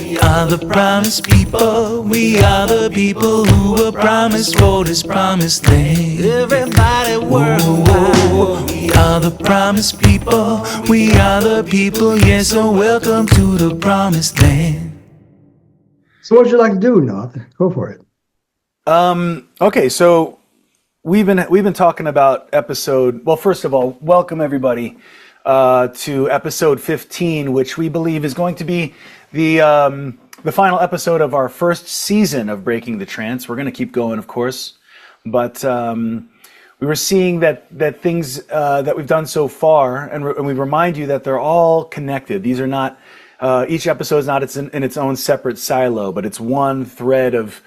We are the promised people. We are the people who were promised for this promised land. Everybody worldwide. We are the promised people. We are the people. Yes, so welcome to the promised land. So what would you like to do, Näthan? Go for it. Okay, so we've been talking about episode. Well, first of all, welcome everybody to episode 15, which we believe is going to be the final episode of our first season of Breaking the Trance. We're going to keep going, of course, but we were seeing that things that we've done so far, and we remind you that they're all connected. These are not each episode is not in its own separate silo, but it's one thread of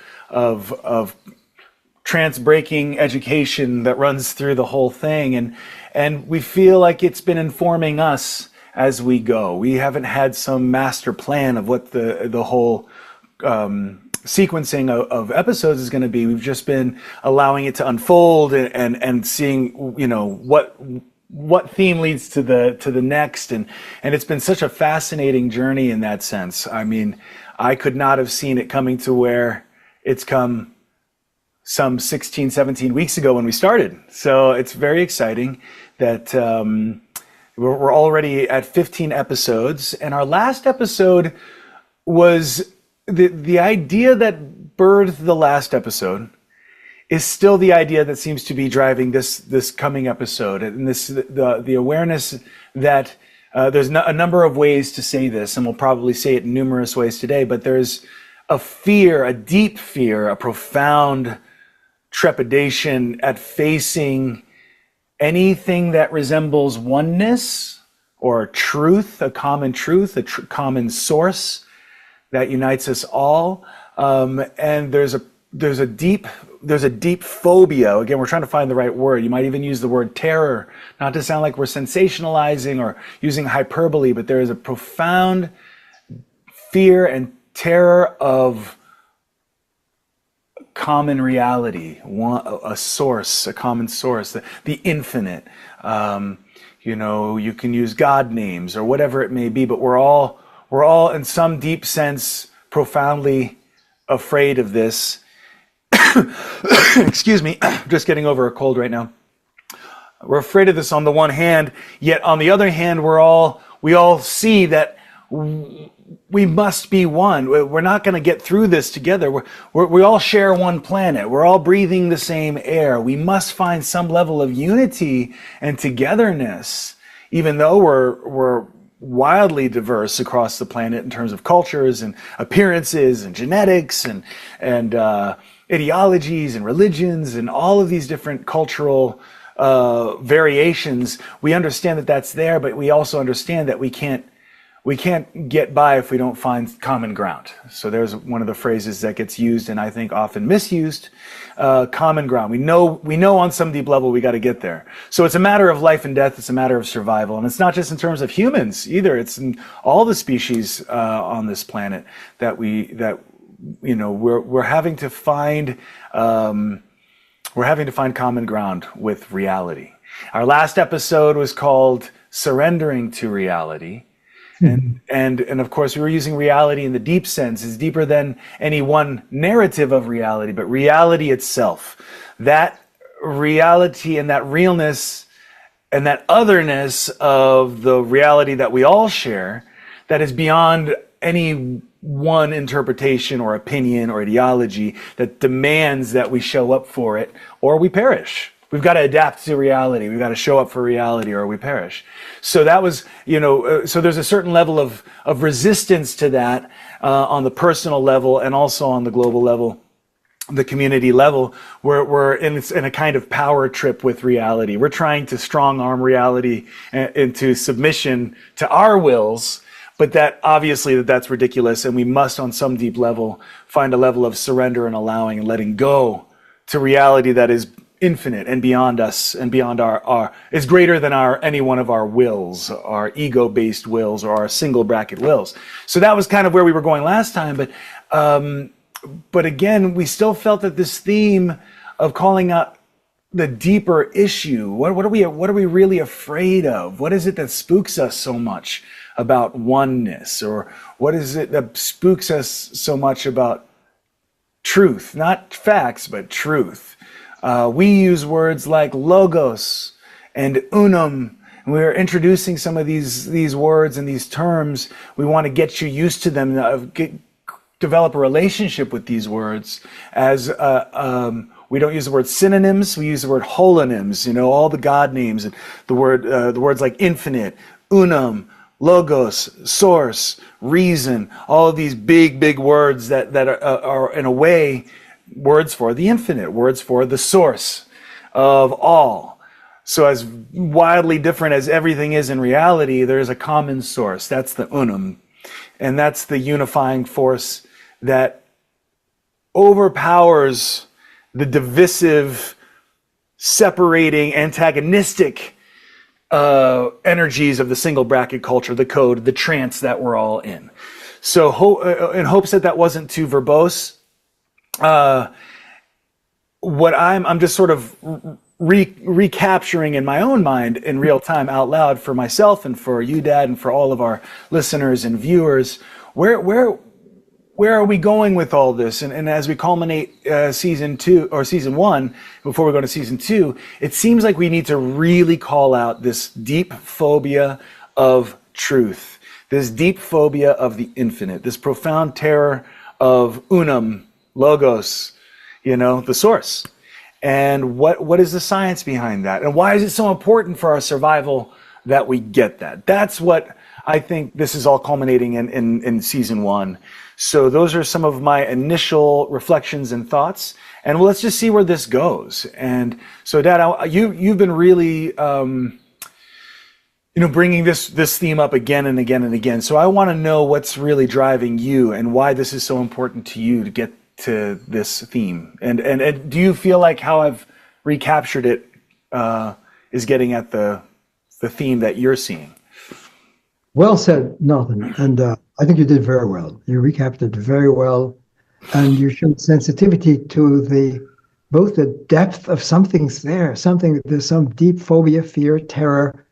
trance breaking education that runs through the whole thing, and we feel like it's been informing us as we go. We haven't had some master plan of what the whole sequencing of episodes is going to be. We've just been allowing it to unfold and seeing, you know, what theme leads to the next, and it's been such a fascinating journey in that sense. I mean, I could not have seen it coming to where it's come some 16, 17 weeks ago when we started. So it's very exciting that we're already at 15 episodes, and our last episode was the idea that birthed the last episode is still the idea that seems to be driving this coming episode, and the awareness that there's a number of ways to say this, and we'll probably say it in numerous ways today, but there's a fear, a deep fear, a profound trepidation at facing anything that resembles oneness or truth, a common truth, common source that unites us all, and there's a deep phobia. Again, we're trying to find the right word. You might even use the word terror, not to sound like we're sensationalizing or using hyperbole, but there is a profound fear and terror of common reality, a source, a common source, the infinite. You know, you can use God names or whatever it may be, but we're all in some deep sense profoundly afraid of this. Excuse me, just getting over a cold right now. We're afraid of this on the one hand, yet on the other hand, we all see that we must be one. We're not going to get through this together. We all share one planet. We're all breathing the same air. We must find some level of unity and togetherness, even though we're wildly diverse across the planet in terms of cultures and appearances and genetics and ideologies and religions and all of these different cultural variations. We understand that that's there, but we also understand that we can't get by if we don't find common ground. So there's one of the phrases that gets used and I think often misused, common ground. We know on some deep level we got to get there. So it's a matter of life and death. It's a matter of survival. And it's not just in terms of humans either. It's in all the species on this planet that we're having to find common ground with reality. Our last episode was called Surrendering to Reality. And of course, we were using reality in the deep sense. It's deeper than any one narrative of reality, but reality itself. That reality and that realness and that otherness of the reality that we all share, that is beyond any one interpretation or opinion or ideology, that demands that we show up for it or we perish. We've got to adapt to reality. We've got to show up for reality or we perish. So that was, so there's a certain level of resistance to that on the personal level and also on the global level, the community level, where we're in a kind of power trip with reality. We're trying to strong arm reality into submission to our wills, but that obviously that's ridiculous, and we must on some deep level find a level of surrender and allowing and letting go to reality that is infinite and beyond us and beyond our is greater than any one of our wills, our ego-based wills or our single bracket wills. So that was kind of where we were going last time, but again, we still felt that this theme of calling out the deeper issue, what are we really afraid of? What is it that spooks us so much about oneness? Or what is it that spooks us so much about truth? Not facts, but truth. We use words like logos and unum. We're introducing some of these words and these terms. We want to get you used to them, develop a relationship with these words. As we don't use the word synonyms, we use the word holonyms. All the God names and the words like infinite, unum, logos, source, reason. All of these big words that are in a way words for the infinite, words for the source of all. So as wildly different as everything is in reality, there's a common source. That's the unum. And that's the unifying force that overpowers the divisive, separating, antagonistic energies of the single bracket culture, the code, the trance that we're all in. So in hopes that wasn't too verbose, what I'm just sort of recapturing in my own mind in real time out loud for myself and for you, Dad, and for all of our listeners and viewers, where are we going with all this? And as we culminate season 2 or season 1, before we go to season 2, it seems like we need to really call out this deep phobia of truth, this deep phobia of the infinite, this profound terror of unum, logos, the source. And what is the science behind that? And why is it so important for our survival that we get that? That's what I think this is all culminating in season 1. So those are some of my initial reflections and thoughts. And let's just see where this goes. And so, Dad, you've been really, bringing this theme up again and again and again. So I want to know what's really driving you and why this is so important to you to get to this theme. And do you feel like how I've recaptured it is getting at the theme that you're seeing? Well said, Näthan. And I think you did very well. You recapped it very well. And you showed sensitivity to both the depth of something's there, there's some deep phobia, fear, terror,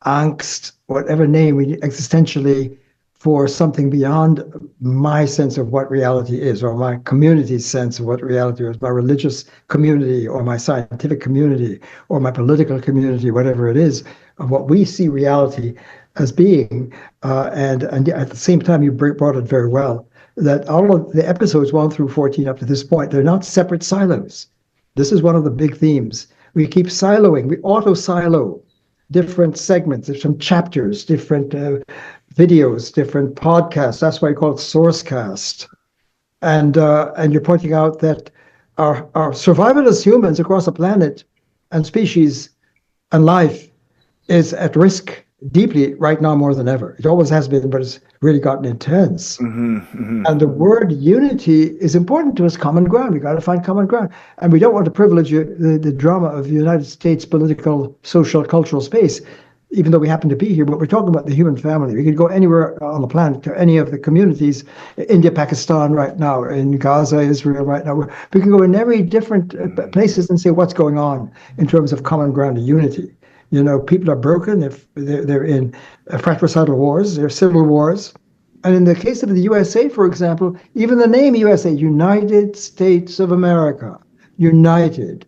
angst, whatever name we existentially for something beyond my sense of what reality is, or my community's sense of what reality is, my religious community, or my scientific community, or my political community, whatever it is, of what we see reality as being. And at the same time, you brought it very well, that all of the episodes 1 through 14 up to this point, they're not separate silos. This is one of the big themes. We keep siloing, we auto-silo different segments, different chapters, different videos, different podcasts. That's why I call it Sourcecast. And you're pointing out that our survival as humans across the planet and species and life is at risk deeply right now more than ever. It always has been, but it's really gotten intense. And the word unity is important to us, common ground. We got to find common ground. And we don't want to privilege the drama of the United States political, social, cultural space, even though we happen to be here, but we're talking about the human family. We could go anywhere on the planet to any of the communities, India, Pakistan right now, in Gaza, Israel right now. We can go in every different places and say what's going on in terms of common ground and unity. People are broken. They're in fratricidal wars, they're civil wars. And in the case of the USA, for example, even the name USA, United States of America, united,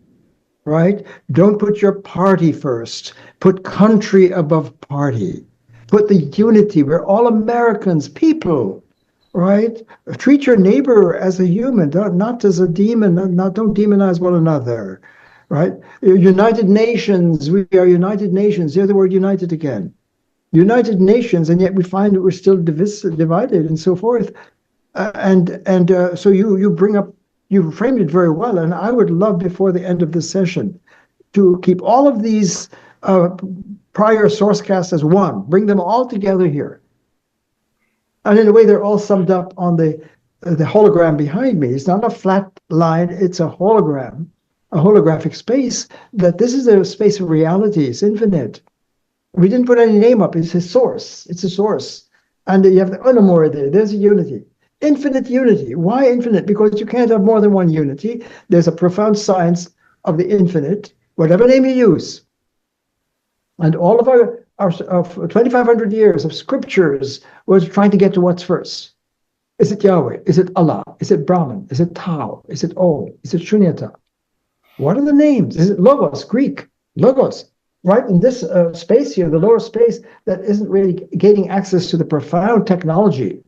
right? Don't put your party first. Put country above party. Put the unity. We're all Americans, people, right? Treat your neighbor as a human, not as a demon. Don't demonize one another, right? United Nations. We are United Nations. There's the word united again. United Nations, and yet we find that we're still divided and so forth. So you framed it very well, and I would love before the end of this session to keep all of these prior sourcecasts as one, bring them all together here. And in a way, they're all summed up on the hologram behind me. It's not a flat line, it's a hologram, a holographic space, that this is a space of reality, it's infinite. We didn't put any name up, it's a source, And you have the unamore there, there's a unity. Infinite unity. Why infinite? Because you can't have more than one unity. There's a profound science of the infinite, whatever name you use. And all of of 2,500 years of scriptures was trying to get to what's first. Is it Yahweh? Is it Allah? Is it Brahman? Is it Tao? Is it Om? Is it Shunyata? What are the names? Is it Logos, Greek? Logos, right? In this space here, the lower space that isn't really gaining access to the profound technology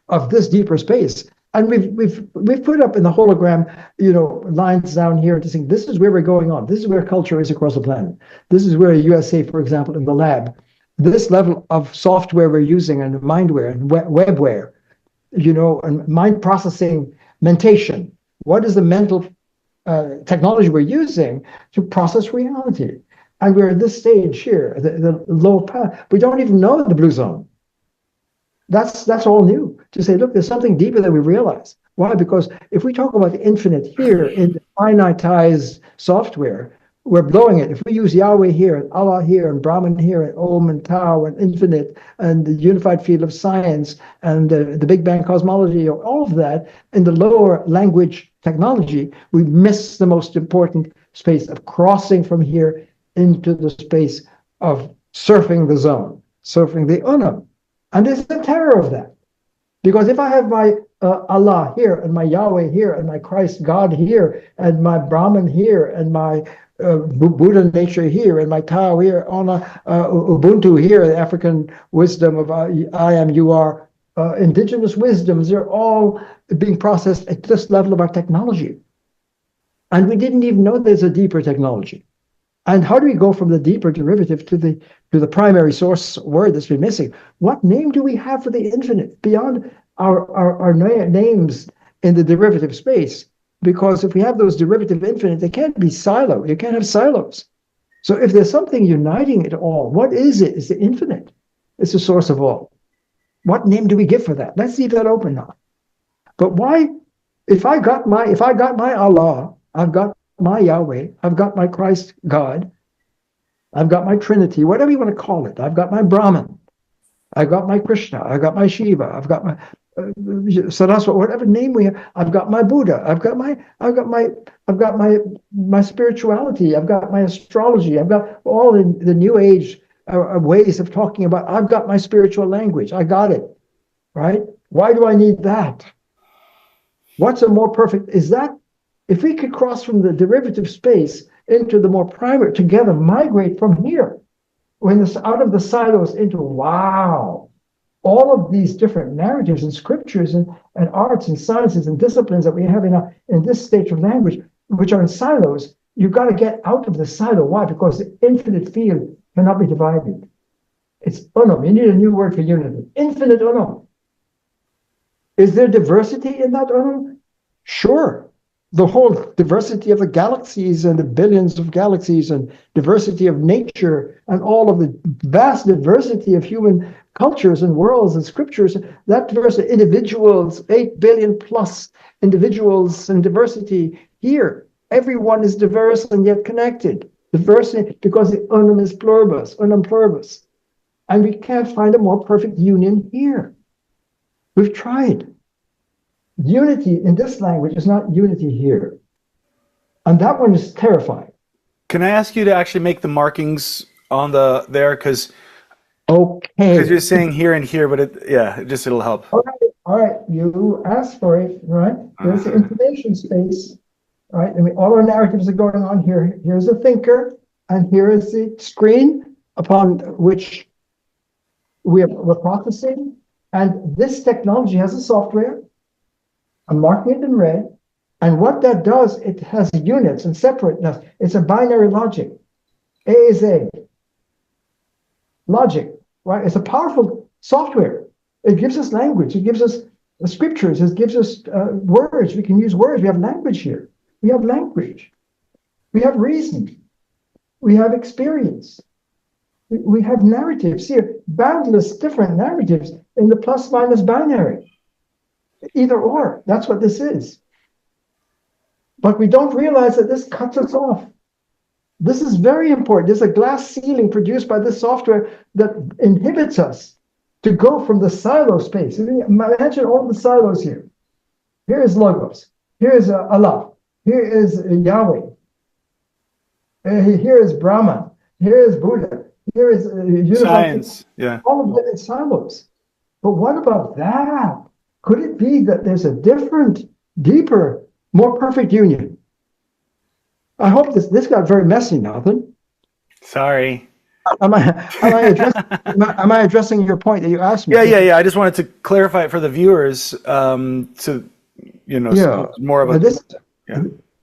of this deeper space. And we've put up in the hologram, lines down here to saying this is where we're going on. This is where culture is across the planet. This is where USA, for example, in the lab, this level of software we're using and mindware and webware, and mind processing mentation. What is the mental technology we're using to process reality? And we're at this stage here, the low path. We don't even know the blue zone. That's all new. To say, look, there's something deeper than we realize. Why? Because if we talk about the infinite here in the finitized software, we're blowing it. If we use Yahweh here, and Allah here, and Brahman here, and Om and Tao, and infinite, and the unified field of science, and the Big Bang cosmology, all of that, in the lower language technology, we miss the most important space of crossing from here into the space of surfing the zone, surfing the Unum. And there's the terror of that. Because if I have my Allah here, and my Yahweh here, and my Christ God here, and my Brahman here, and my Buddha nature here, and my Tao here, on Ubuntu here, the African wisdom of I am, you are, indigenous wisdoms, they're all being processed at this level of our technology. And we didn't even know there's a deeper technology. And how do we go from the deeper derivative to the primary source word that's been missing? What name do we have for the infinite beyond our names in the derivative space? Because if we have those derivative infinite, they can't be siloed. You can't have silos. So if there's something uniting it all, what is it? It's the infinite. It's the source of all. What name do we give for that? Let's leave that open now. But why? If I got my Allah, I've got my Yahweh, I've got my Christ God, I've got my Trinity, whatever you want to call it. I've got my Brahman, I've got my Krishna, I've got my Shiva, I've got my Saraswati, whatever name we have. I've got my Buddha, I've got my spirituality, I've got my astrology, I've got all in the New Age ways of talking about. I've got my spiritual language. I got it, right? Why do I need that? What's a more perfect? Is that if we could cross from the derivative space into the more primary, together migrate from here, out of the silos into, wow, all of these different narratives and scriptures and arts and sciences and disciplines that we have in this stage of language, which are in silos, you've got to get out of the silo. Why? Because the infinite field cannot be divided. It's unum. You need a new word for unity. Infinite unum. Is there diversity in that unum? Sure. The whole diversity of the galaxies and the billions of galaxies and diversity of nature and all of the vast diversity of human cultures and worlds and scriptures, that diversity, individuals, 8 billion plus individuals and diversity here. Everyone is diverse and yet connected. Diversity because the unum is pluribus, unum pluribus. And we can't find a more perfect union here. We've tried. Unity in this language is not unity here. And that one is terrifying. Can I ask you to actually make the markings on there? Because you're saying here and here, but it'll help. All right. You asked for it, right? There's the information space, right? I mean, all our narratives are going on here. Here's the thinker, and here is the screen upon which we're processing. And this technology has a software. I'm marking it in red. And what that does, it has units and separateness. It's a binary logic. A is A. Logic, right? It's a powerful software. It gives us language. It gives us the scriptures. It gives us words. We can use words. We have language here. We have language. We have reason. We have experience. We have narratives here. Boundless different narratives in the plus minus binary. Either or, that's what this is. But we don't realize that this cuts us off. This is very important. There's a glass ceiling produced by this software that inhibits us to go from the silo space. Imagine all the silos here. Here is Logos. Here is Allah. Here is Yahweh. Here is Brahman. Here is Buddha. Here is unified Science, yeah. all of it in silos. But what about that? Could it be that there's a different, deeper, more perfect union? I hope this got very messy, Näthan. Sorry. Am I addressing your point that you asked me? Yeah. I just wanted to clarify it for the viewers, to so more of a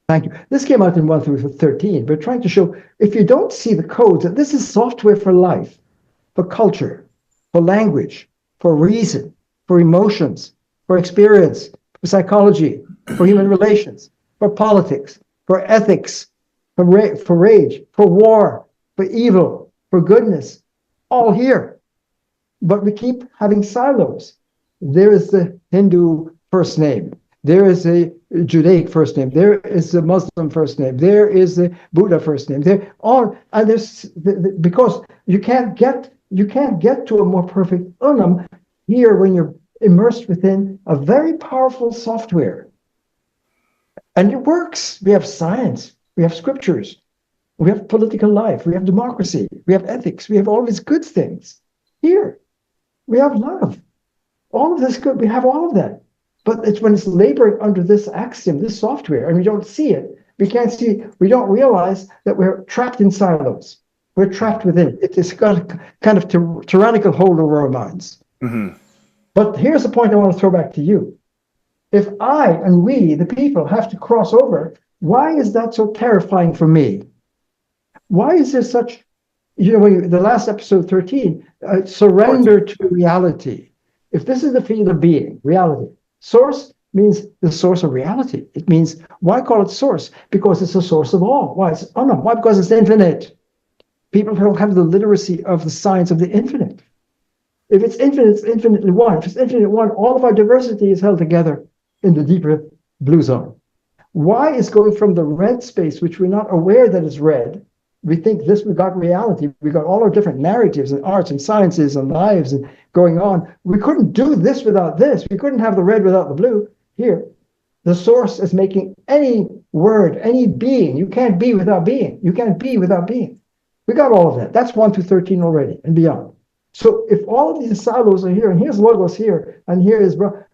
Thank you. This came out in 1 through 13, but trying to show if you don't see the codes, that this is software for life, for culture, for language, for reason, for emotions, for experience, for psychology, for human relations, for politics, for ethics, for rage, for war, for evil, for goodness, all here. But we keep having silos. There is the Hindu first name. There is a Judaic first name. There is a Muslim first name. There is the Buddha first name. There all, and there's because you can't get to a more perfect unum here when you're immersed within a very powerful software. And it works. We have science. We have scriptures. We have political life. We have democracy. We have ethics. We have all these good things. Here, we have love. All of this good. We have all of that. But it's when it's laboring under this axiom, this software, and we don't see it. We can't see. We don't realize that we're trapped in silos. We're trapped within it. It's got a kind of tyrannical hold over our minds. Mm-hmm. But here's the point I want to throw back to you. If I and we, the people, have to cross over, why is that so terrifying for me? Why is there such, when the last episode 13, surrender to reality. If this is the field of being, reality, source means the source of reality. It means, why call it source? Because it's the source of all. Why? Why? Because it's infinite. People don't have the literacy of the science of the infinite. If it's infinite, it's infinitely one. If it's infinitely one, all of our diversity is held together in the deeper blue zone. Why is going from the red space, which we're not aware that is red? We think we got reality. We got all our different narratives and arts and sciences and lives and going on. We couldn't do this without this. We couldn't have the red without the blue. Here, the source is making any word, any being. You can't be without being. You can't be without being. We got all of that. That's 1 through 13 already and beyond. So if all of these silos are here, and here's logos here, and here is, what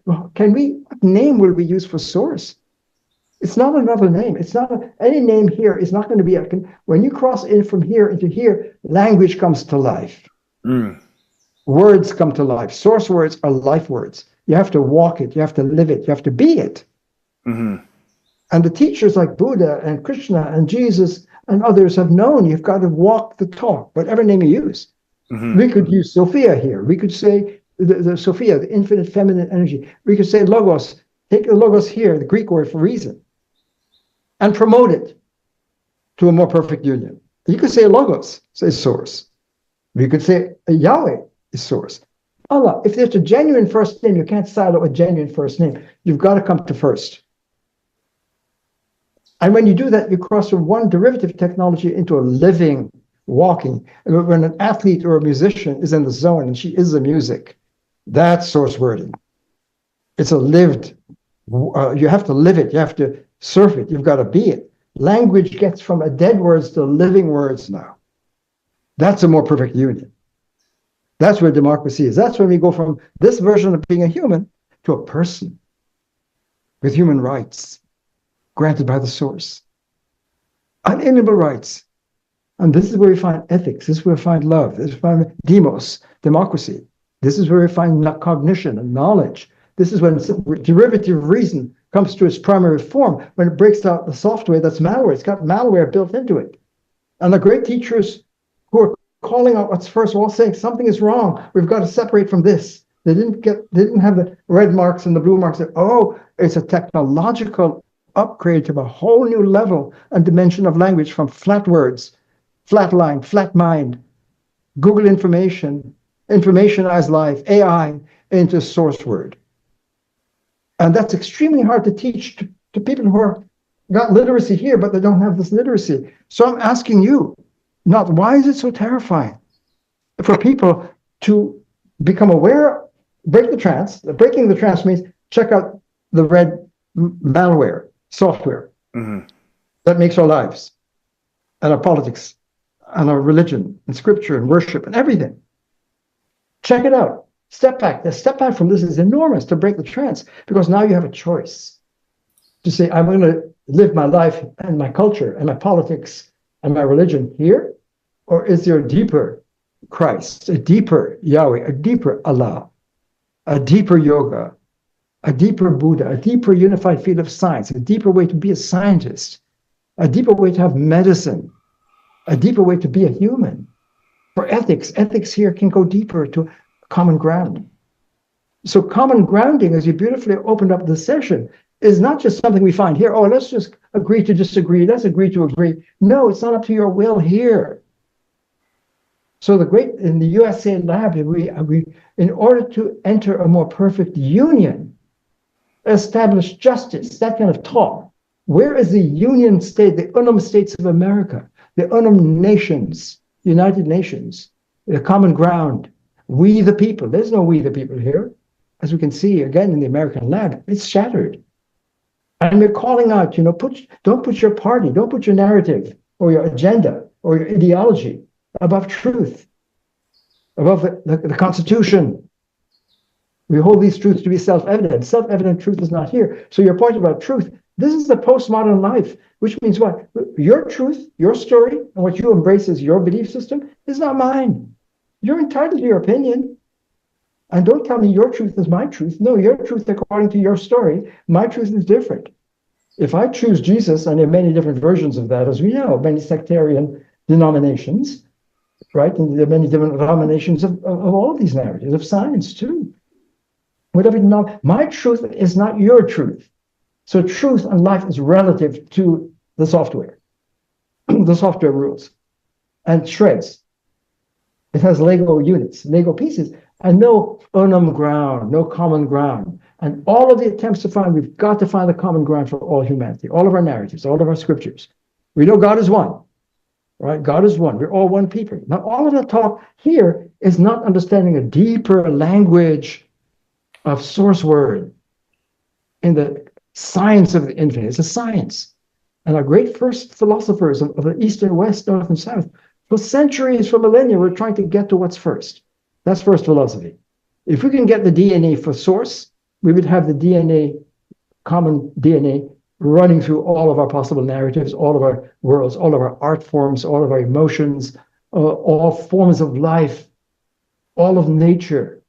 name will we use for source? It's not another name. It's not any name here is not going to be when you cross in from here into here, language comes to life. Words come to life. Source words are life words. You have to walk it. You have to live it. You have to be it. Mm-hmm. And the teachers like Buddha and Krishna and Jesus and others have known you've got to walk the talk, whatever name you use. Mm-hmm. We could use Sophia here. We could say the Sophia, the infinite feminine energy. We could say logos. Take the logos here, the Greek word for reason, and promote it to a more perfect union. You could say logos, say source. We could say Yahweh is source. Allah, if there's a genuine first name, you can't silo a genuine first name. You've got to come to first. And when you do that, you cross from one derivative technology into a living, walking. When an athlete or a musician is in the zone and she is the music, that's source wording. It's a lived, you have to live it. You have to surf it. You've got to be it. Language gets from a dead words to living words now. That's a more perfect union. That's where democracy is. That's when we go from this version of being a human to a person with human rights granted by the source. Unalienable rights. And this is where we find ethics. This is where we find love. This is where we find demos, democracy. This is where we find cognition and knowledge. This is when derivative reason comes to its primary form, when it breaks out the software that's malware. It's got malware built into it. And the great teachers who are calling out what's first of all saying something is wrong. We've got to separate from this. They didn't have the red marks and the blue marks. Oh, it's a technological upgrade to a whole new level and dimension of language, from flat words, flat line, flat mind, Google information, informationized life, AI, into source word. And that's extremely hard to teach to people who are got literacy here, but they don't have this literacy. So I'm asking you, not why is it so terrifying for people to become aware, break the trance? Breaking the trance means check out the red malware software that makes our lives and our politics and our religion and scripture and worship and everything. Check it out. Step back. The step back from this is enormous to break the trance, because now you have a choice to say, I'm going to live my life and my culture and my politics and my religion here, or is there a deeper Christ, a deeper Yahweh, a deeper Allah, a deeper yoga, a deeper Buddha, a deeper unified field of science, a deeper way to be a scientist, a deeper way to have medicine, a deeper way to be a human. For ethics, ethics here can go deeper to common ground. So common grounding, as you beautifully opened up the session, is not just something we find here. Oh, let's just agree to disagree. Let's agree to agree. No, it's not up to your will here. So in the USA lab, we in order to enter a more perfect union, establish justice, that kind of talk. Where is the union state, the unum states of America, the unum nations, United Nations, the common ground, we the people? There's no we the people here. As we can see again in the American lab, it's shattered. And we're calling out, don't put your party, don't put your narrative or your agenda or your ideology above truth, above the Constitution. We hold these truths to be self-evident. Self-evident truth is not here. So your point about truth, this is the postmodern life, which means what? Your truth, your story, and what you embrace as your belief system is not mine. You're entitled to your opinion. And don't tell me your truth is my truth. No, your truth according to your story. My truth is different. If I choose Jesus, and there are many different versions of that, as we know, many sectarian denominations, right? And there are many different denominations of all these narratives, of science too. Whatever, my truth is not your truth. So truth and life is relative to the software, the software rules, and shreds. It has Lego units, Lego pieces, and no unum ground, no common ground. And all of the attempts to find, we've got to find the common ground for all humanity, all of our narratives, all of our scriptures. We know God is one, right? God is one. We're all one people. Now, all of the talk here is not understanding a deeper language of source word in the science of the infinite. It's a science. And our great first philosophers of the East and West, North and South, for centuries, for millennia, we're trying to get to what's first. That's first philosophy. If we can get the DNA for source, we would have the DNA, common DNA, running through all of our possible narratives, all of our worlds, all of our art forms, all of our emotions, all forms of life, all of nature.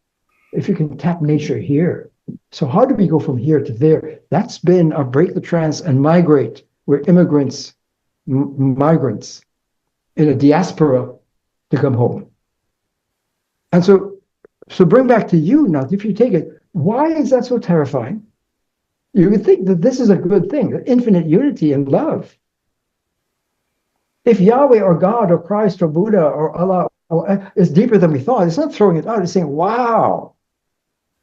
If you can tap nature here. So how do we go from here to there? That's been our break the trance and migrate. We're immigrants, migrants in a diaspora to come home. And so bring back to you now, if you take it, why is that so terrifying? You would think that this is a good thing, infinite unity and love. If Yahweh or God or Christ or Buddha or Allah is deeper than we thought, it's not throwing it out, it's saying, wow,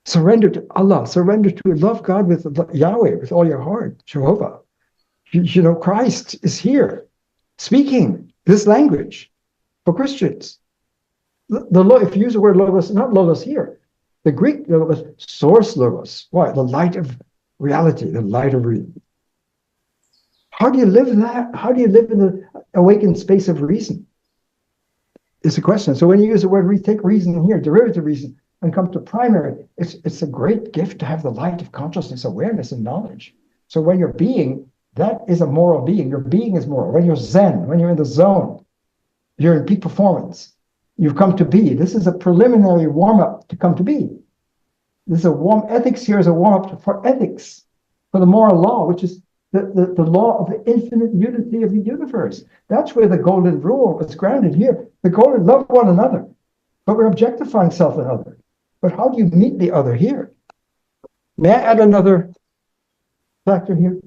surrender to Allah, surrender to love God with Yahweh, with all your heart, Jehovah. Christ is here speaking this language for Christians. If you use the word logos, not logos here, the Greek logos, source logos. Why? The light of reality, the light of reason. How do you live in that? How do you live in the awakened space of reason? It's a question. So when you use the word take reason here, derivative reason, and come to primary, it's a great gift to have the light of consciousness, awareness, and knowledge. So when you're being, that is a moral being. Your being is moral. When you're Zen, when you're in the zone, you're in peak performance. You've come to be. This is a preliminary warm-up to come to be. This is ethics here is a warm-up for ethics, for the moral law, which is the law of the infinite unity of the universe. That's where the golden rule is grounded here. The golden love one another, but we're objectifying self and other. But how do you meet the other here? May I add another factor here?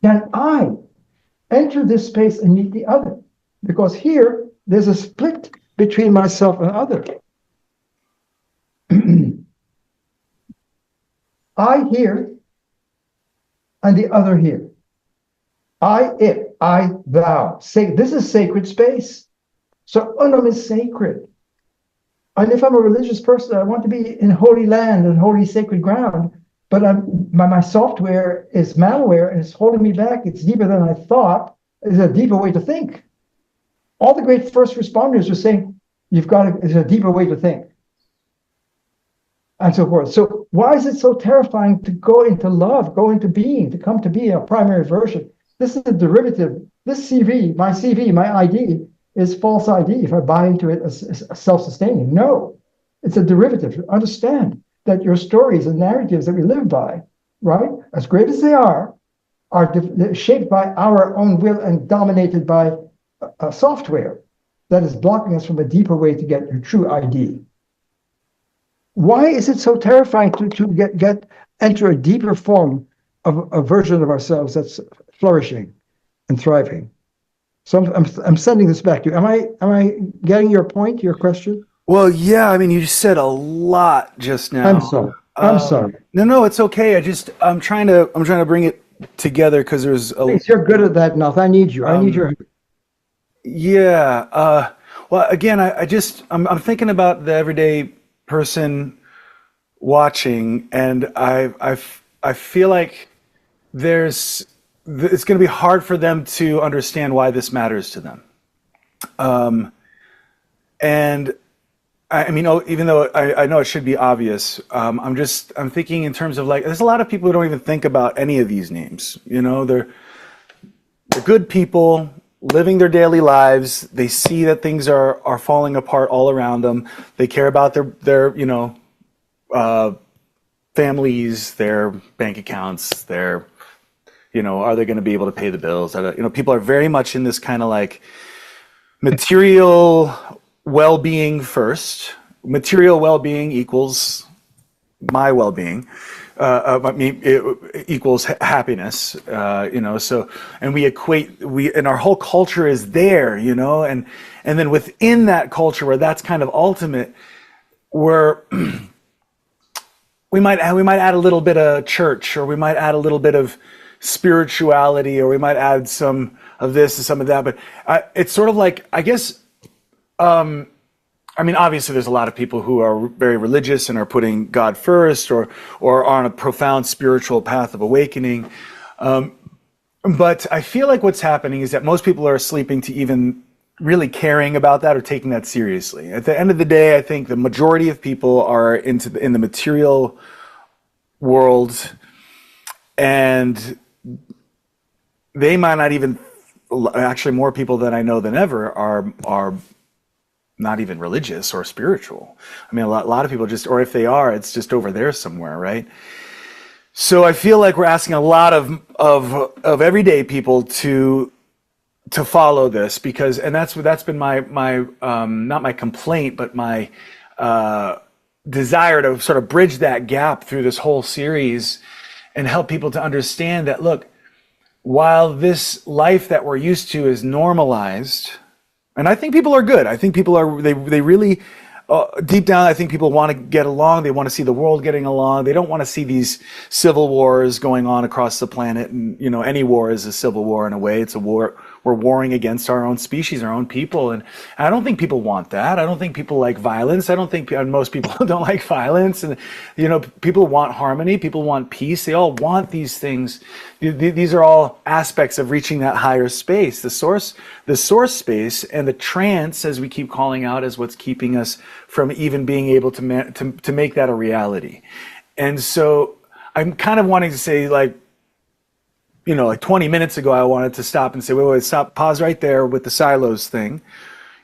Can I enter this space and meet the other? Because here, there's a split between myself and other. I here, and the other here. I, it, I, thou. This is sacred space. So unum is sacred. And if I'm a religious person, I want to be in holy land and holy sacred ground. but my software is malware and it's holding me back. It's deeper than I thought. It's a deeper way to think. All the great first responders are saying, there's a deeper way to think. And so forth. So why is it so terrifying to go into love, go into being, to come to be a primary version? This is a derivative. This CV, my ID, is false ID if I buy into it as self-sustaining. No, it's a derivative. Understand that your stories and narratives that we live by, right, as great as they are shaped by our own will and dominated by a software that is blocking us from a deeper way to get your true ID. Why is it so terrifying to enter a deeper form of a version of ourselves that's flourishing and thriving? So I'm sending this back to you. Am I getting your point, your question? Well, yeah. I mean, you said a lot just now. I'm sorry. No, it's okay. I'm trying to bring it together because there's a. Please, you're good at that, Näthan. I need you. I need your. Yeah. Well, again, I'm thinking about the everyday person watching, and I feel like it's going to be hard for them to understand why this matters to them. And I mean, even though I know it should be obvious, I'm thinking in terms of like, there's a lot of people who don't even think about any of these names. You know, they're good people living their daily lives. They see that things are falling apart all around them. They care about their families, their bank accounts, are they going to be able to pay the bills? People are very much in this kind of like material well-being first. Material well-being equals my well-being. It equals happiness, so, and and our whole culture is there, and then within that culture where that's kind of ultimate, where we might add a little bit of church, or we might add a little bit of spirituality, or we might add some of this and some of that, but it's sort of like, I guess, I mean, obviously there's a lot of people who are very religious and are putting God first, or are on a profound spiritual path of awakening. But I feel like what's happening is that most people are sleeping to even really caring about that or taking that seriously. At the end of the day, I think the majority of people are in the material world, and they might not even, actually more people than I know than ever are not even religious or spiritual. I mean, a lot of people or if they are, it's just over there somewhere, right? So I feel like we're asking a lot of everyday people to follow this, because, and that's been my not my complaint, but my desire to sort of bridge that gap through this whole series and help people to understand that, look, while this life that we're used to is normalized, and I think people are good. I think people are, they really, deep down, I think people want to get along. They want to see the world getting along. They don't want to see these civil wars going on across the planet. And, any war is a civil war in a way. It's a war. We're warring against our own species, our own people. And I don't think people want that. I don't think people like violence. I don't think most people don't like violence. And, people want harmony. People want peace. They all want these things. These are all aspects of reaching that higher space. The source space, and the trance, as we keep calling out, is what's keeping us from even being able to make that a reality. And so I'm kind of wanting to say, like 20 minutes ago, I wanted to stop and say, wait, stop, pause right there with the silos thing,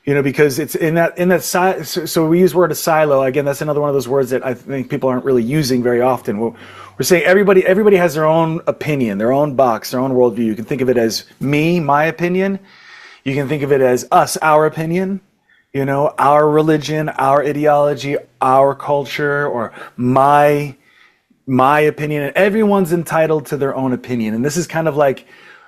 because it's in that so we use the word a silo. Again, that's another one of those words that I think people aren't really using very often. We're saying everybody has their own opinion, their own box, their own worldview. You can think of it as me, my opinion. You can think of it as us, our opinion. Our religion, our ideology, our culture, or my opinion. And everyone's entitled to their own opinion. And this is kind of like,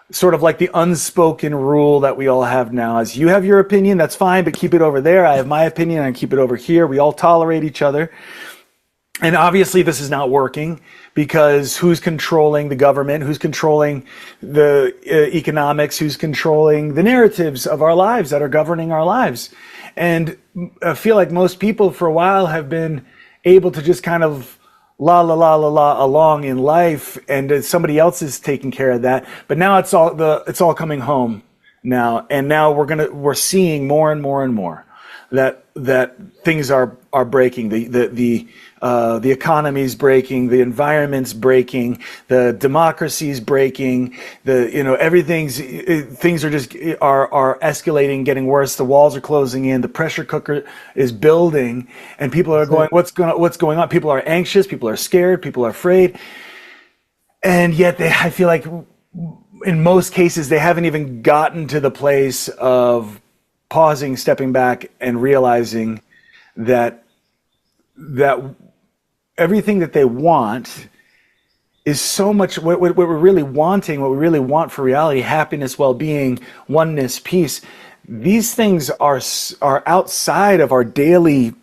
sort of like the unspoken rule that we all have now is, you have your opinion, that's fine, but keep it over there. I have my opinion, and keep it over here. We all tolerate each other. And obviously this is not working, because who's controlling the government? Who's controlling the economics? Who's controlling the narratives of our lives that are governing our lives? And I feel like most people for a while have been able to just kind of along in life, and somebody else is taking care of that. But now it's all coming home now, and now we're seeing more and more and more that things are breaking. The economy's breaking, the environment's breaking, the democracy's breaking. Things are just are escalating, getting worse. The walls are closing in. The pressure cooker is building, and people are going, "What's going on?" People are anxious. People are scared. People are afraid, and yet I feel like in most cases they haven't even gotten to the place of pausing, stepping back, and realizing that everything that they want is so much what we're really wanting, what we really want for reality: happiness, well-being, oneness, peace. These things are outside of our daily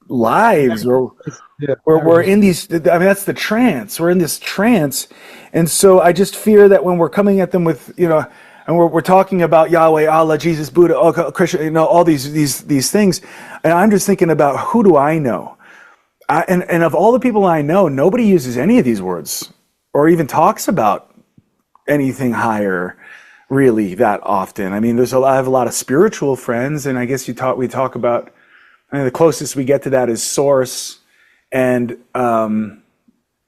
lives. We're in these, I mean, that's the trance. We're in this trance. And so I just fear that when we're coming at them with, and we're talking about Yahweh, Allah, Jesus, Buddha, Krishna, all these things, and I'm just thinking about, who do I know? And of all the people I know, nobody uses any of these words or even talks about anything higher really that often. I mean, I have a lot of spiritual friends, and I guess we talk about, I mean, the closest we get to that is source, and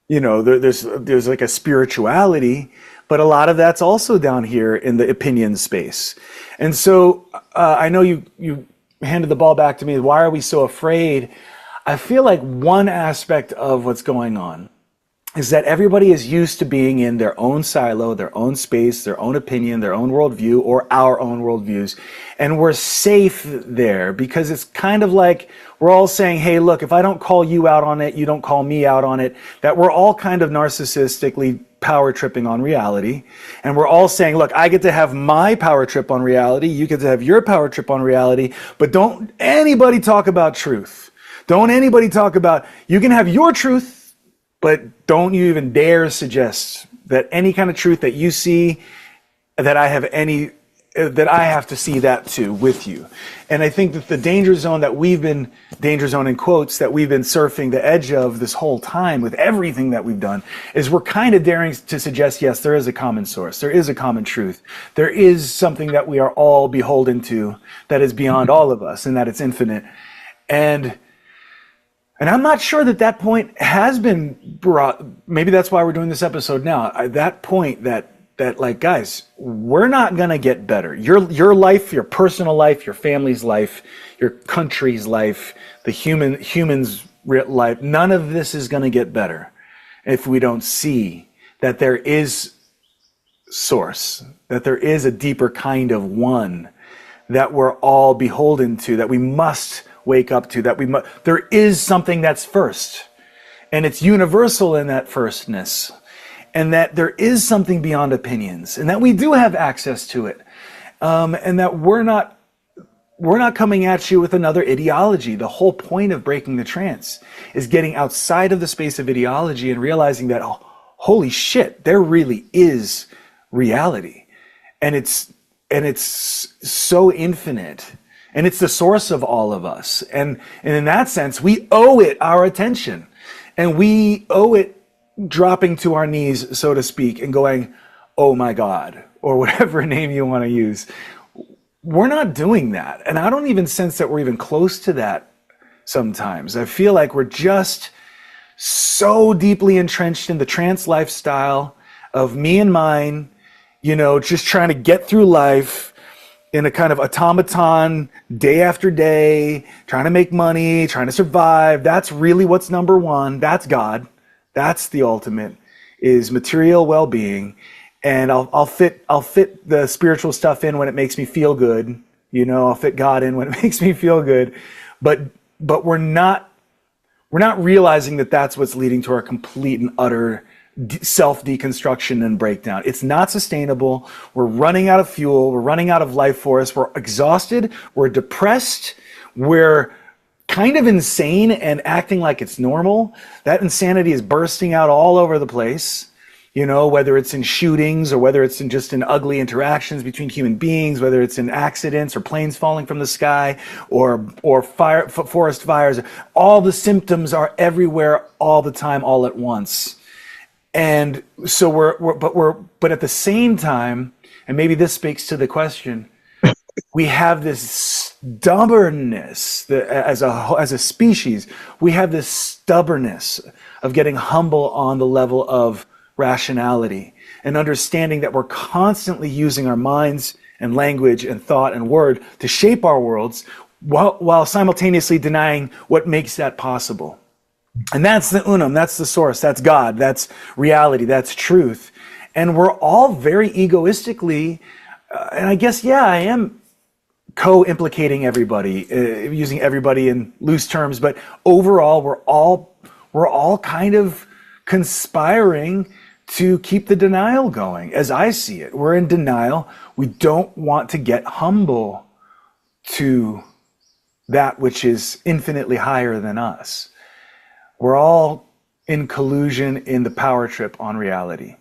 there's like a spirituality, but a lot of that's also down here in the opinion space. And so I know you handed the ball back to me. Why are we so afraid? I feel like one aspect of what's going on is that everybody is used to being in their own silo, their own space, their own opinion, their own worldview, or our own worldviews. And we're safe there because it's kind of like we're all saying, hey, look, if I don't call you out on it, you don't call me out on it, that we're all kind of narcissistically power tripping on reality. And we're all saying, look, I get to have my power trip on reality, you get to have your power trip on reality, but don't anybody talk about truth. Don't anybody talk about, you can have your truth, but don't you even dare suggest that any kind of truth that you see, that I have to see that too with you. And I think that the danger zone in quotes, that we've been surfing the edge of this whole time with everything that we've done, is we're kind of daring to suggest, yes, there is a common source. There is a common truth. There is something that we are all beholden to that is beyond all of us, and that it's infinite. And I'm not sure that point has been brought. Maybe that's why we're doing this episode now. That point that like, guys, we're not going to get better. Your life, your personal life, your family's life, your country's life, the human's life, none of this is going to get better if we don't see that there is source, that there is a deeper kind of one that we're all beholden to, that we must wake up to, that there is something that's first, and it's universal in that firstness, and that there is something beyond opinions, and that we do have access to it, and that we're not coming at you with another ideology. The whole point of breaking the trance is getting outside of the space of ideology and realizing that, oh, holy shit, there really is reality, and it's so infinite. And it's the source of all of us. And in that sense, we owe it our attention. And we owe it dropping to our knees, so to speak, and going, oh my God, or whatever name you want to use. We're not doing that. And I don't even sense that we're even close to that sometimes. I feel like we're just so deeply entrenched in the trance lifestyle of me and mine, just trying to get through life in a kind of automaton, day after day, trying to make money, trying to survive. That's really what's number one. That's God. That's the ultimate, is material well-being. And I'll fit the spiritual stuff in when it makes me feel good. I'll fit God in when it makes me feel good. But we're not realizing that that's what's leading to our complete and utter self-deconstruction and breakdown. It's not sustainable. We're running out of fuel. We're running out of life force. We're exhausted. We're depressed. We're kind of insane and acting like it's normal. That insanity is bursting out all over the place. whether it's in shootings or whether it's in just in ugly interactions between human beings, whether it's in accidents or planes falling from the sky or forest fires. All the symptoms are everywhere all the time, all at once. And so but at the same time, and maybe this speaks to the question, we have this stubbornness as a species. We have this stubbornness of getting humble on the level of rationality and understanding that we're constantly using our minds and language and thought and word to shape our worlds while simultaneously denying what makes that possible. And that's the unum, that's the source, that's God, that's reality, that's truth. And we're all very egoistically, and I guess, I am co-implicating everybody, using everybody in loose terms, but overall, we're all kind of conspiring to keep the denial going, as I see it. We're in denial. We don't want to get humble to that which is infinitely higher than us. We're all in collusion in the power trip on reality.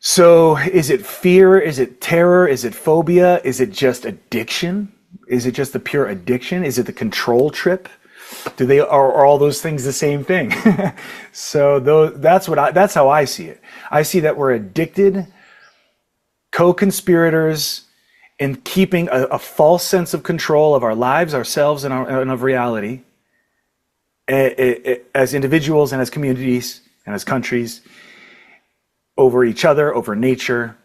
So is it fear? Is it terror? Is it phobia? Is it just addiction? Is it just the pure addiction? Is it the control trip? Are all those things the same thing? So that's how I see it. I see that we're addicted, co-conspirators in keeping a false sense of control of our lives, ourselves, and of reality as individuals and as communities and as countries, over each other, over nature,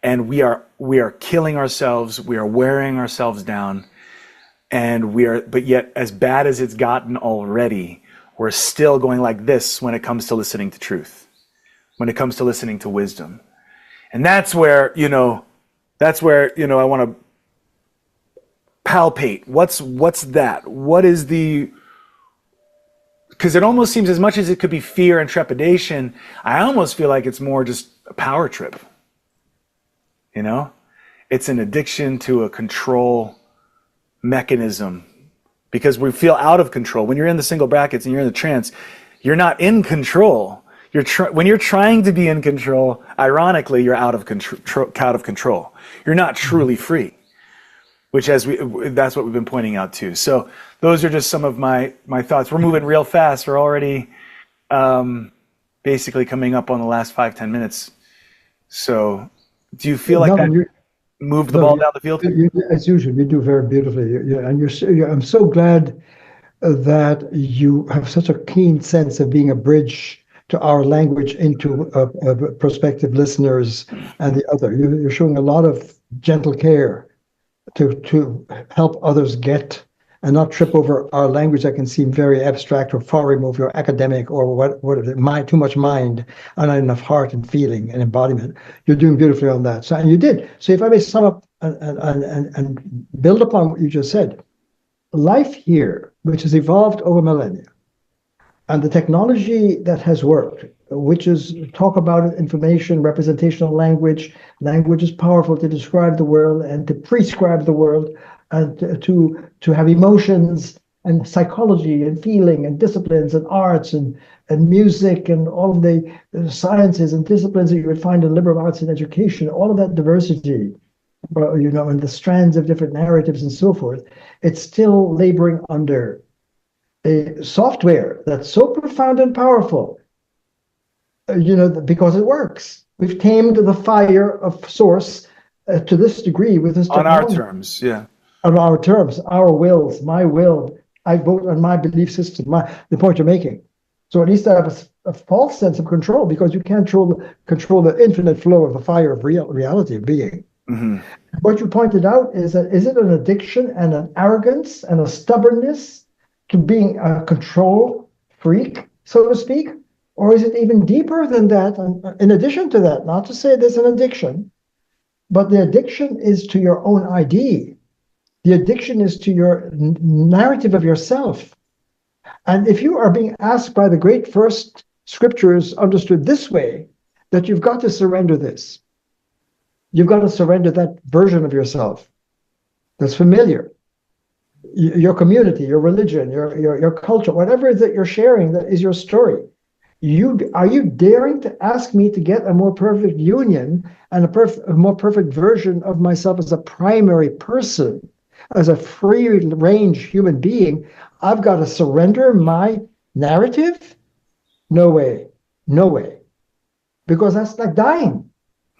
and we are killing ourselves. We are wearing ourselves down. And but yet, as bad as it's gotten already, we're still going like this when it comes to listening to truth, when it comes to listening to wisdom. And that's where, I want to palpate. What's that? What is because it almost seems, as much as it could be fear and trepidation, I almost feel like it's more just a power trip. It's an addiction to a control mechanism, because we feel out of control. When you're in the single brackets and you're in the trance, you're not in control. When you're trying to be in control, ironically, you're out of control. You're not truly free, which that's what we've been pointing out too. So those are just some of my thoughts. We're moving real fast. We're already basically coming up on the last 5-10 minutes. So do you feel like that moved the ball down the field? As usual, you do very beautifully. I'm so glad that you have such a keen sense of being a bridge to our language into prospective listeners and the other. You're showing a lot of gentle care to help others get and not trip over our language that can seem very abstract or far removed or academic or what is it, too much mind and not enough heart and feeling and embodiment. You're doing beautifully on that. So, and you did. So if I may sum up and build upon what you just said, life here, which has evolved over millennia, and the technology that has worked, which is talk about information, representational language. Language is powerful to describe the world and to prescribe the world, and to have emotions and psychology and feeling and disciplines and arts and music and all of the sciences and disciplines that you would find in liberal arts and education, all of that diversity, and the strands of different narratives and so forth, it's still laboring under a software that's so profound and powerful, because it works. We've tamed the fire of source to this degree with this technology. On our terms, yeah. On our terms, our wills, my will, I vote on my belief system, the point you're making. So at least I have a false sense of control, because you can't control the infinite flow of the fire of reality of being. Mm-hmm. What you pointed out is it an addiction and an arrogance and a stubbornness to being a control freak, so to speak? Or is it even deeper than that? And in addition to that, not to say there's an addiction, but the addiction is to your own ID. The addiction is to your narrative of yourself. And if you are being asked by the great first scriptures understood this way, that you've got to surrender this. You've got to surrender that version of yourself that's familiar. Your community, your religion, your culture, whatever it is that you're sharing, that is your story. Are you daring to ask me to get a more perfect union and a more perfect version of myself as a primary person, as a free range human being? I've got to surrender my narrative? No way. No way. Because that's like dying.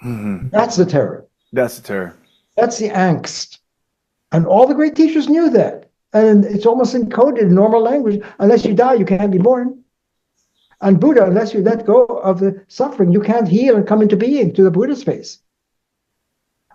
Mm-hmm. That's the terror. That's the terror. That's the angst. And all the great teachers knew that. And it's almost encoded in normal language. Unless you die, you can't be born. And Buddha, unless you let go of the suffering, you can't heal and come into being to the Buddha space.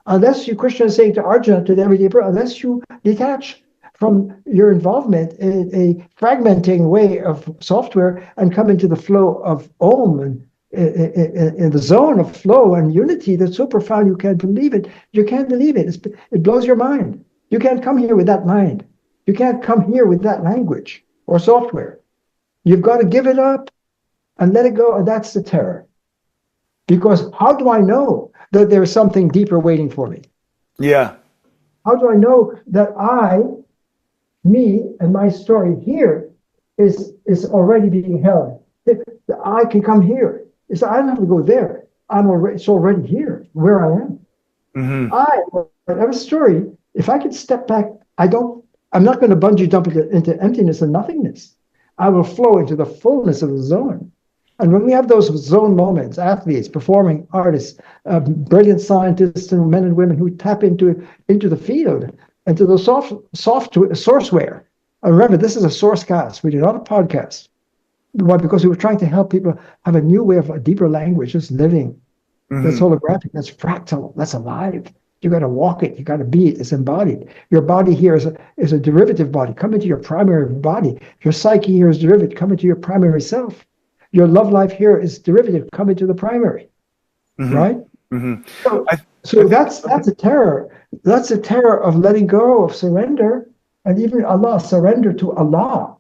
Unless you, Krishna is saying to Arjuna, to the everyday person, unless you detach from your involvement in a fragmenting way of software and come into the flow of Om and in the zone of flow and unity that's so profound you can't believe it. You can't believe it. It blows your mind. You can't come here with that mind. You can't come here with that language or software. You've got to give it up and let it go, and that's the terror. Because how do I know that there's something deeper waiting for me? Yeah. How do I know that me, and my story here is already being held? That I can come here. It's I don't have to go there. It's already here, where I am. Mm-hmm. Whatever story, if I can step back, I'm not going to bungee jump into emptiness and nothingness. I will flow into the fullness of the zone. And when we have those zone moments, athletes, performing artists, brilliant scientists and men and women who tap into the field, into the soft sourceware. And remember, this is a source cast. We do not a podcast. Why? Because we were trying to help people have a new way of a deeper language, just living. Mm-hmm. That's holographic, that's fractal, that's alive. You got to walk it, you got to be it, it's embodied. Your body here is a derivative body. Come into your primary body. Your psyche here is derivative. Come into your primary self. Your love life here is derivative. Come into the primary, mm-hmm. Right? Mm-hmm. So that's a terror. That's a terror of letting go, of surrender, and even Allah, surrender to Allah,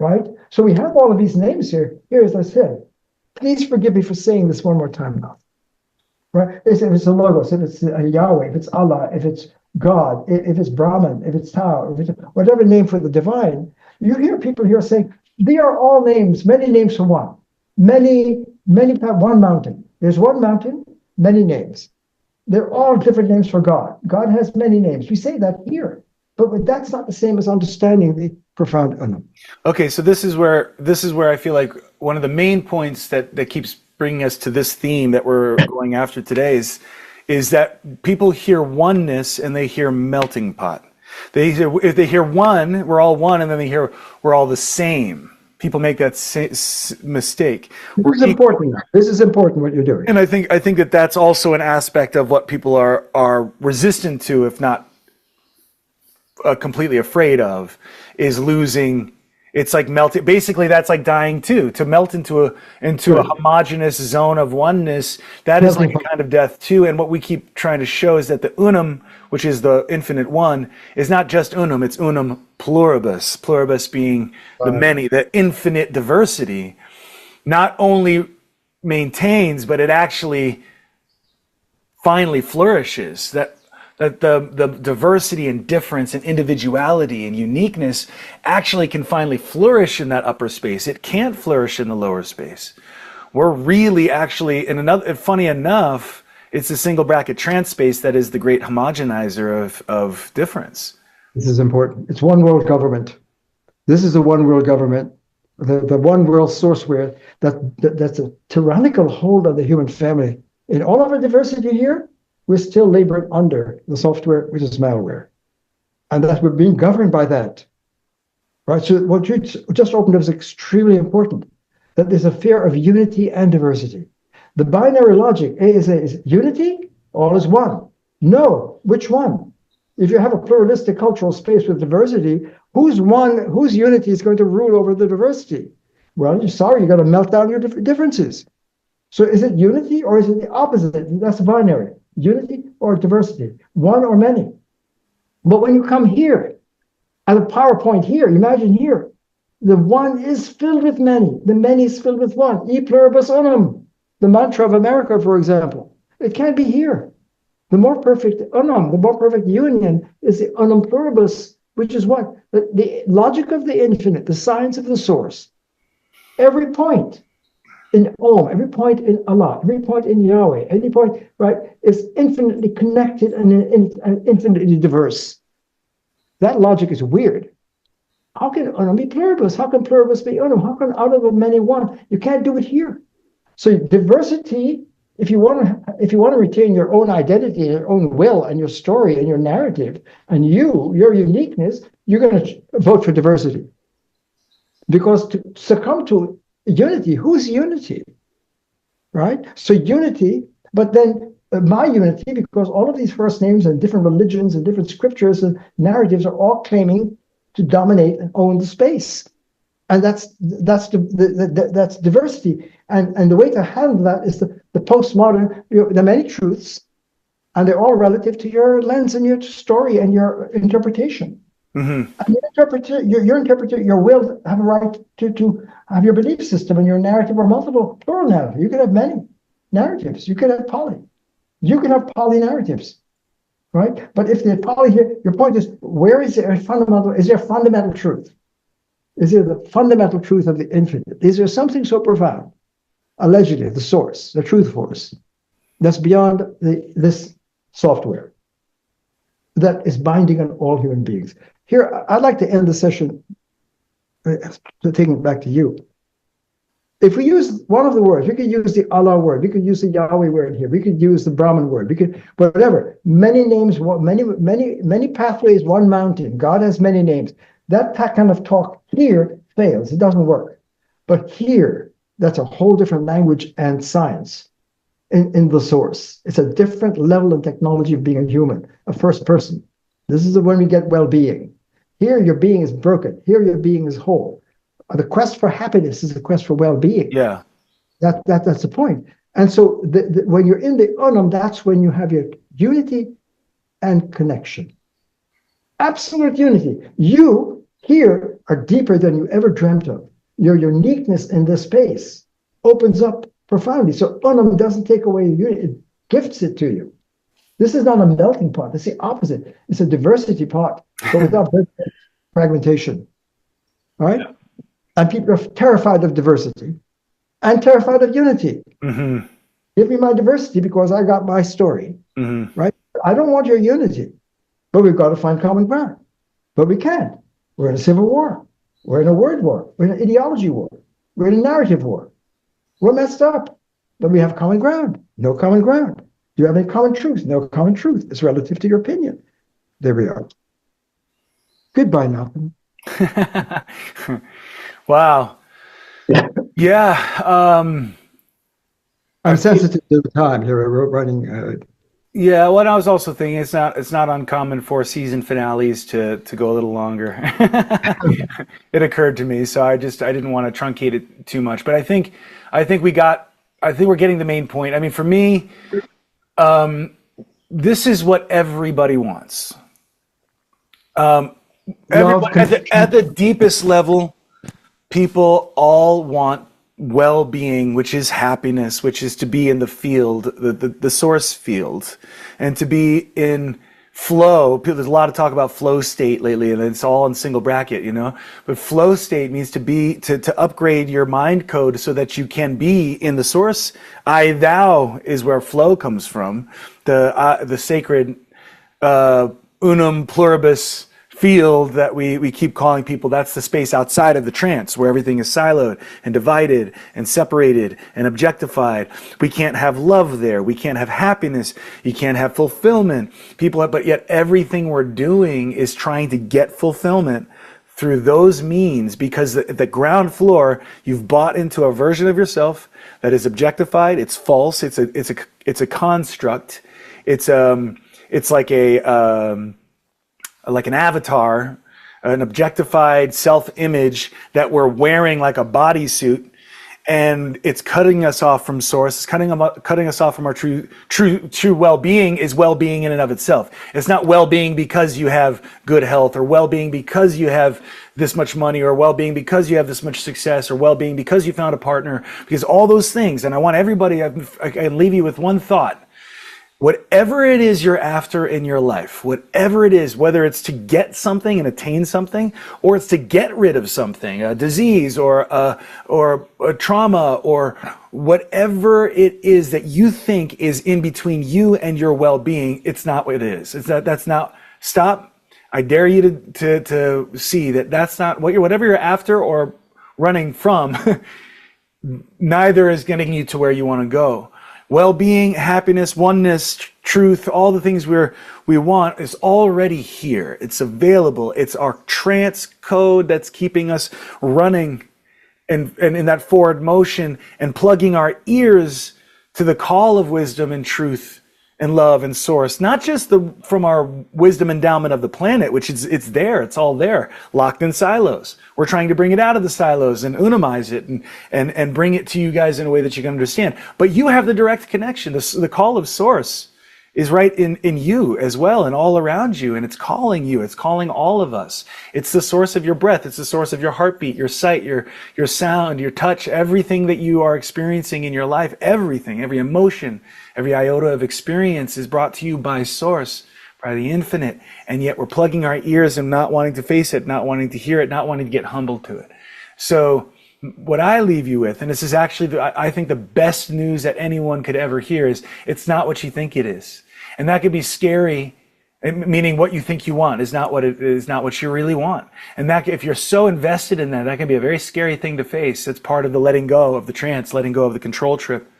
right? So we have all of these names here. Here, as I said, please forgive me for saying this one more time now, right? If it's a logos, if it's a Yahweh, if it's Allah, if it's God, if it's Brahman, if it's Tao, if it's whatever name for the divine, you hear people here saying, they are all names, many names for one. Many, one mountain. There's one mountain, many names. They're all different names for God. God has many names. We say that here, but that's not the same as understanding the profound Unum. Okay, so this is where I feel like one of the main points that keeps bringing us to this theme that we're going after today is that people hear oneness and they hear melting pot. If they hear one, we're all one, and then they hear we're all the same. People make that mistake. This is important. This is important what you're doing. And I think that that's also an aspect of what people are resistant to, if not completely afraid of, is losing. It's like melting. Basically, that's like dying too. To melt into a homogeneous zone of oneness, that is like a kind of death too. And what we keep trying to show is that the unum, which is the infinite one, is not just unum, it's unum pluribus. Pluribus being the many, the infinite diversity, not only maintains, but it actually finally flourishes. That the diversity and difference and individuality and uniqueness actually can finally flourish in that upper space. It can't flourish in the lower space. We're really actually, funny enough, it's the single bracket trance space that is the great homogenizer of difference. This is important. It's one world government. This is the one world government, the one world sourceware that's a tyrannical hold on the human family. In all of our diversity here, we're still laboring under the software, which is malware. And that we're being governed by that. Right? So what you just opened up is extremely important. That there's a fear of unity and diversity. The binary logic, A is unity, all is one. No, which one? If you have a pluralistic cultural space with diversity, whose unity is going to rule over the diversity? Well, you're sorry, you got to melt down your differences. So is it unity or is it the opposite? That's binary. Unity or diversity, one or many. But when you come here, at a PowerPoint here, imagine here, the one is filled with many, the many is filled with one. E pluribus unum, the mantra of America, for example. It can't be here. The more perfect unum, the more perfect union is the unum pluribus, which is what? The logic of the infinite, the science of the source. Every point in Om, every point in Allah, every point in Yahweh, every point, right, is infinitely connected and infinitely diverse. That logic is weird. How can Unum be pluribus? How can pluribus be Unum? How can out of the many one? You can't do it here. So diversity, if you want to retain your own identity, your own will, and your story and your narrative, and your uniqueness, you're going to vote for diversity. Because to succumb to unity, who's unity? Right? So unity, but then my unity, because all of these first names and different religions and different scriptures and narratives are all claiming to dominate and own the space. And that's diversity. And the way to handle that is the postmodern, the many truths, and they're all relative to your lens and your story and your interpretation. Mm-hmm. And your interpreter, your will have a right to have your belief system and your narrative or multiple plural narrative. You can have many narratives. You can have poly. You can have poly narratives, right? But if the poly here, your point is, where is there a fundamental? Is there fundamental truth? Is there the fundamental truth of the infinite? Is there something so profound, allegedly the source, the truth force, that's beyond this software, that is binding on all human beings? Here, I'd like to end the session, taking it back to you. If we use one of the words, we could use the Allah word, we could use the Yahweh word here, we could use the Brahman word, we could, whatever. Many names, many pathways, one mountain. God has many names. That kind of talk here fails. It doesn't work. But here, that's a whole different language and science in the source. It's a different level of technology of being a human, a first person. This is when we get well-being. Here, your being is broken. Here, your being is whole. The quest for happiness is the quest for well-being. Yeah. That's the point. And so when you're in the Unum, that's when you have your unity and connection. Absolute unity. You here are deeper than you ever dreamt of. Your uniqueness in this space opens up profoundly. So Unum doesn't take away your unity, it gifts it to you. This is not a melting pot. It's the opposite. It's a diversity pot, but without fragmentation. All right? Yeah. And people are terrified of diversity and terrified of unity. Mm-hmm. Give me my diversity because I got my story. Mm-hmm. Right? I don't want your unity, but we've got to find common ground. But we can't. We're in a civil war. We're in a word war. We're in an ideology war. We're in a narrative war. We're messed up, but we have common ground. No common ground. Do you have any common truth? No common truth. It's relative to your opinion. There we are. Goodbye, Näthan. Wow. Yeah. I'm sensitive to the time here. We're running. Yeah. What I was also thinking, it's not uncommon for season finales to go a little longer. It occurred to me, so I didn't want to truncate it too much. But I think we're getting the main point. I mean, for me, this is what everybody wants. At the deepest level, people all want well-being, which is happiness, which is to be in the field, the source field, and to be in flow. There's a lot of talk about flow state lately, and it's all in single bracket, But flow state means to upgrade your mind code so that you can be in the source. I, thou is where flow comes from. The sacred unum pluribus field that we keep calling people. That's the space outside of the trance where everything is siloed and divided and separated and objectified. We can't have love there. We can't have happiness. You can't have fulfillment. But yet everything we're doing is trying to get fulfillment through those means, because at the ground floor, you've bought into a version of yourself that is objectified. It's false. It's a construct. It's like like an avatar, an objectified self-image that we're wearing like a bodysuit, and it's cutting us off from source. It's cutting us off from our true well-being. Is well-being in and of itself. It's not well-being because you have good health, or well-being because you have this much money, or well-being because you have this much success, or well-being because you found a partner. Because all those things, and I want everybody, I leave you with one thought. whatever it is you're after in your life, whatever it is, whether it's to get something and attain something, or it's to get rid of something, a disease or a trauma, or whatever it is that you think is in between you and your well-being, it's not what it is. That's not, stop. I dare you to see that that's not what whatever you're after or running from, neither is getting you to where you want to go. Well-being, happiness, oneness, truth, all the things we want is already here. It's available. It's our trance code that's keeping us running and in that forward motion and plugging our ears to the call of wisdom and truth and love and source, not just from our wisdom endowment of the planet, which it's there, it's all there, locked in silos. We're trying to bring it out of the silos and unimize it and bring it to you guys in a way that you can understand. But you have the direct connection. The call of source is right in you as well and all around you, and it's calling you. It's calling all of us. It's the source of your breath. It's the source of your heartbeat, your sight, your sound, your touch, everything that you are experiencing in your life, everything, every emotion, every iota of experience is brought to you by source, by the infinite, and yet we're plugging our ears and not wanting to face it, not wanting to hear it, not wanting to get humbled to it. So what I leave you with, and this is actually, I think, the best news that anyone could ever hear, is it's not what you think it is. And that could be scary, meaning what you think you want is not what it is, not what you really want. And that, if you're so invested in that, that can be a very scary thing to face. It's part of the letting go of the trance, letting go of the control trip.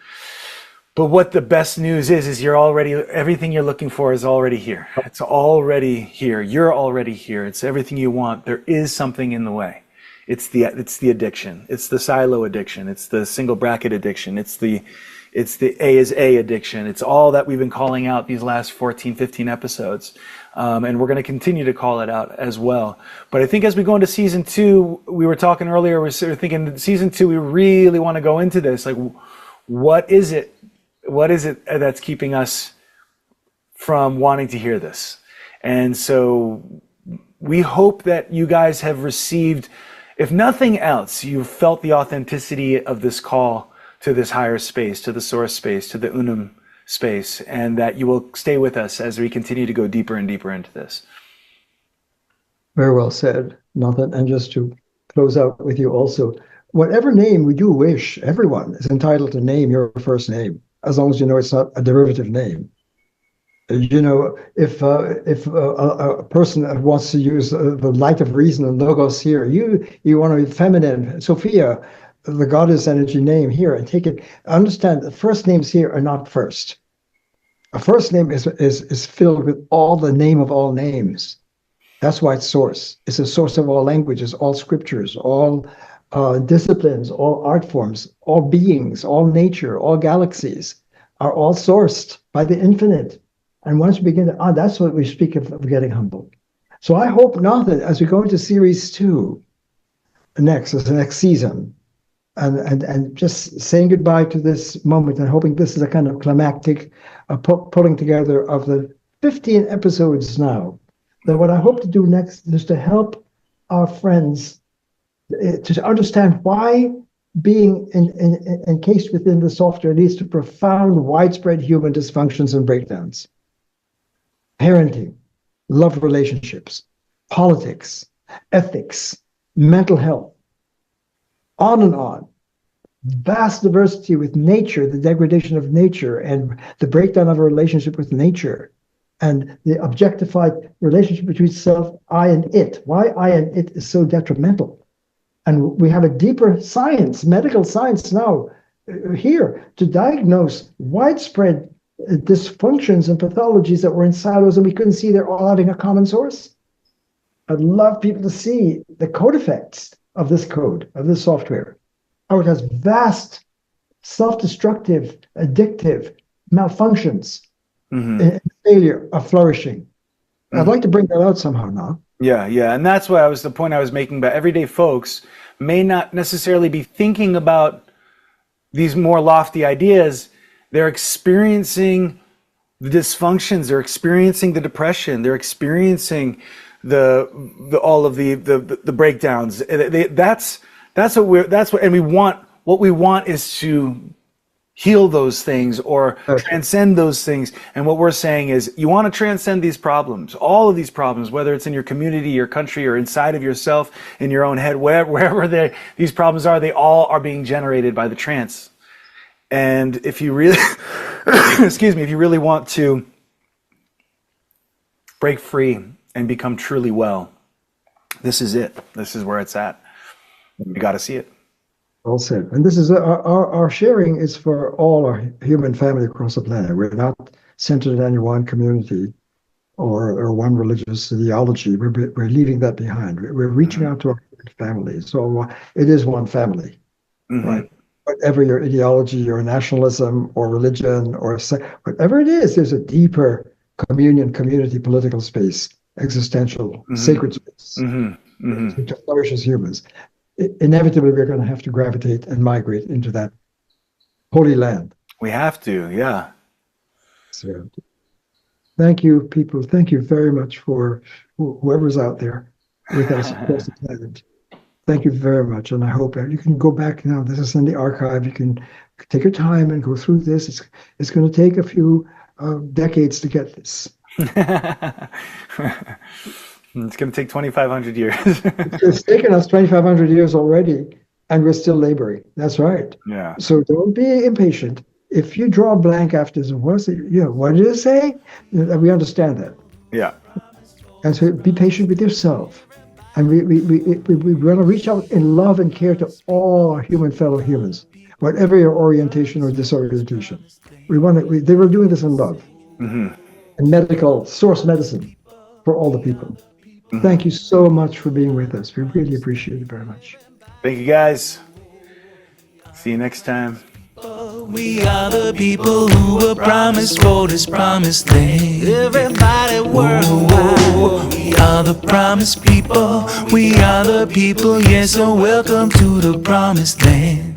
But what the best news is you're already, everything you're looking for is already here. It's already here. You're already here. It's everything you want. There is something in the way. It's the addiction. It's the silo addiction. It's the single bracket addiction. It's the A is A addiction. It's all that we've been calling out these last 14, 15 episodes. And we're going to continue to call it out as well. But I think as we go into season 2, we were talking earlier, we were thinking season 2, we really want to go into this. Like, what is it? What is it that's keeping us from wanting to hear this? And so we hope that you guys have received, if nothing else, you've felt the authenticity of this call to this higher space, to the source space, to the unum space, and that you will stay with us as we continue to go deeper and deeper into this. Very well said, Näthan. And just to close out with you also, whatever name we do wish, everyone is entitled to name your first name, as long as you know it's not a derivative name. You know, if a person wants to use the light of reason and logos here, you want to be feminine, Sophia, the goddess energy name here, and take it. Understand that first names here are not first. A first name is filled with all the name of all names. That's why it's source. It's a source of all languages, all scriptures, all disciplines, all art forms, all beings, all nature, all galaxies are all sourced by the infinite. And once we begin to, that's what we speak of getting humble. So I hope, Näthan, as we go into series 2, the next season, and just saying goodbye to this moment and hoping this is a kind of climactic pulling together of the 15 episodes now, that what I hope to do next is to help our friends to understand why being encased within the software leads to profound, widespread human dysfunctions and breakdowns. Parenting, love relationships, politics, ethics, mental health, on and on. Vast diversity with nature, the degradation of nature, and the breakdown of a relationship with nature, and the objectified relationship between self, I, and it. Why I and it is so detrimental. And we have a deeper science, medical science now, here to diagnose widespread dysfunctions and pathologies that were in silos and we couldn't see they're all having a common source. I'd love people to see the code effects of this code, of this software, how it has vast self-destructive, addictive malfunctions in failure of flourishing. I'd like to bring that out somehow now. Yeah. And that's why the point I was making about everyday folks may not necessarily be thinking about these more lofty ideas. They're experiencing the dysfunctions, they're experiencing the depression, they're experiencing all of the breakdowns. What we want is to heal those things or transcend those things. And what we're saying is you want to transcend these problems, all of these problems, whether it's in your community, your country, or inside of yourself, in your own head, wherever these problems are, they all are being generated by the trance. And if you really, excuse me, if you really want to break free and become truly well, this is it. This is where it's at. You got to see it. Well said. And this is our sharing is for all our human family across the planet. We're not centered in any one community or one religious ideology. We're leaving that behind. We're reaching out to our family. So it is one family, right? Whatever your ideology or nationalism or religion or whatever it is, there's a deeper community, political space, existential, sacred space to flourish as humans. Inevitably, we're going to have to gravitate and migrate into that holy land. We have to, yeah. So, thank you, people. Thank you very much for whoever's out there with us across the planet. Thank you very much, and I hope you can go back now. This is in the archive. You can take your time and go through this. It's going to take a few decades to get this. It's going to take 2,500 years. It's taken us 2,500 years already, and we're still laboring. That's right. Yeah. So don't be impatient. If you draw a blank after this, what did it say? We understand that. Yeah. And so be patient with yourself. And we want to reach out in love and care to all our fellow humans, whatever your orientation or disorientation. They were doing this in love. And medical, source medicine for all the people. Thank you so much for being with us. We really appreciate it very much. Thank you, guys. See you next time. We are the people who were promised for this promised land. Everybody worldwide. We are the promised people. We are the people, yes, so welcome to the promised land.